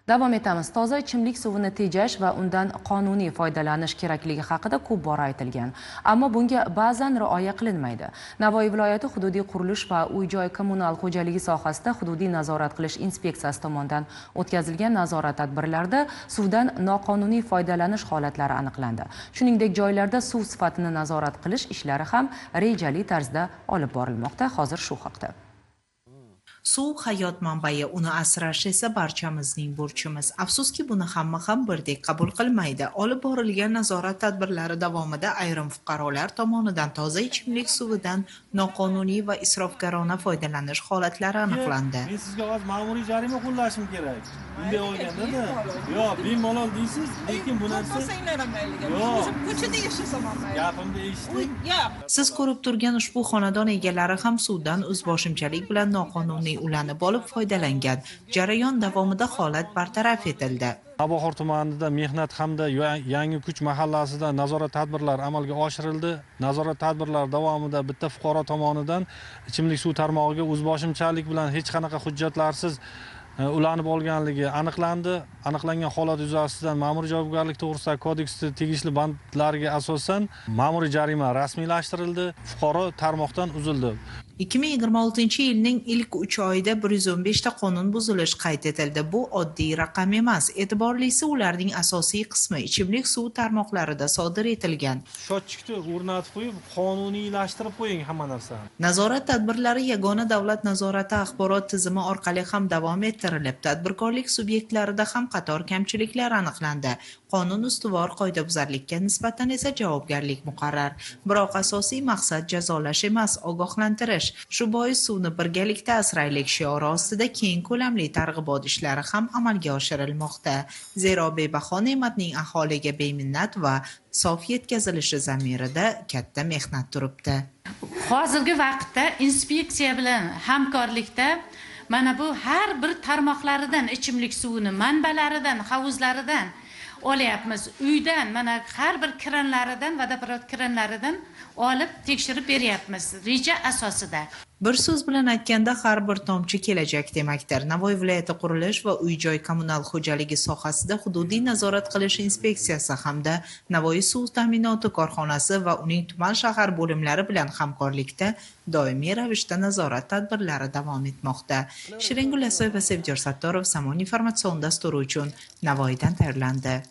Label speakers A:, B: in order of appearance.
A: Davom etamiz. Toza ichimlik suvini tejash va undan qonuniy foydalanish kerakligi haqida ko'p bora aytilgan. Ammo bunga ba'zan rioya qilinmaydi. Navoiy viloyati hududiy qurilish va uy-joy kommunal xo'jaligi sohasida hududiy nazorat qilish inspeksiyasi tomonidan o'tkazilgan nazorat tadbirlarida suvdan noqonuniy foydalanish holatlari aniqlandi. Shuningdek, joylarda suv sifatini nazorat qilish ishlari ham rejali tarzda olib borilmoqda. Hozir shu haqda.
B: Suv hayot manbai, uni asrash esa barchamizning burchimiz. Afsuski, buni hamma ham birdek qabul qilmaydi. Olib borilgan nazorat tadbirlari davomida ayrim fuqarolar tomonidan toza ichimlik suvidan noqonuniy va isrofgarona foydalanish holatlari aniqlandi.
C: Men sizga hozir ma'muriy jarima qo'llashim kerak. Bunday bo'lganda-da, yo'q, bemalol deysiz, lekin bu narsa ko'chada yashasaman. Gapimni eshiting.
B: Siz ko'rib turgan ushbu xonadon egalari ham suvdan o'zboshimchalik bilan noqonuniy ulanib olib foydalangan. Jarayon davomida holat bartaraf etildi.
C: Navohor tumanida mehnat hamda yangi kuch mahallasida nazorat tadbirlari amalga oshirildi. Nazorat tadbirlari davomida bitta fuqaro tomonidan ichimlik suv tarmog'iga o'zboshimchalik bilan hech qanaqa hujjatlarsiz ulanib olganligi aniqlandi. Aniqlangan holat yuzasidan ma'muriy javobgarlik to'g'risidagi kodeksda tegishli bandlarga asosan ma'muriy jarima rasmiylashtirildi. Fuqaro tarmoqdan uzildi.
B: 2026-yilning ilk 3 oyida 115 ta qonun buzilishi qayd etildi. Bu oddiy raqam emas. E'tiborlisi, ularning asosiy qismi ichimlik suv tarmoqlarida sodir etilgan.
C: Shotchikni o'rnatib qo'yib, qonuniylashtirib qo'ying hamma narsani.
B: Nazorat tadbirlari yagona davlat nazorati axborot tizimi orqali ham davom ettirilib, tadbirkorlik subyektlarida ham qator kamchiliklar aniqlandi. Qonun ustuvor qoidabuzarlikka nisbatan esa javobgarlik muqarrar. Biroq asosiy maqsad jazolash emas, ogohlantirish. Shu bois suvni birgalikda asraylik shiori ostida keng ko'lamli targ'ibot ishlari ham amalga oshirilmoqda. Zero bebaho ne'matning aholiga beminnat va sof yetkazilishi zamirida katta mehnat turibdi.
D: Hozirgi vaqtda inspeksiya bilan hamkorlikda mana bu har bir tarmoqlaridan ichimlik suvini manbalaridan, havuzlaridan olyapmiz. Uydan mana har bir kranlaridan, vodoprovod kranlaridan olib tekshirib beryapmiz reja asosida.
B: Bir so'z bilan aytganda, har bir tomchi kelajak demakdir. Navoiy viloyati qurilish va uy-joy kommunal xo'jaligi sohasida hududiy nazorat qilish inspeksiyasi hamda Navoiy suv ta'minoti korxonasi va uning tuman shahar bo'limlari bilan hamkorlikda doimiy ravishda nazorat tadbirlari davom etmoqda. Shiringul Asoy va Sevjor Sattorov Zamon informatsion dasturi uchun Navoiydan tayyorlandi.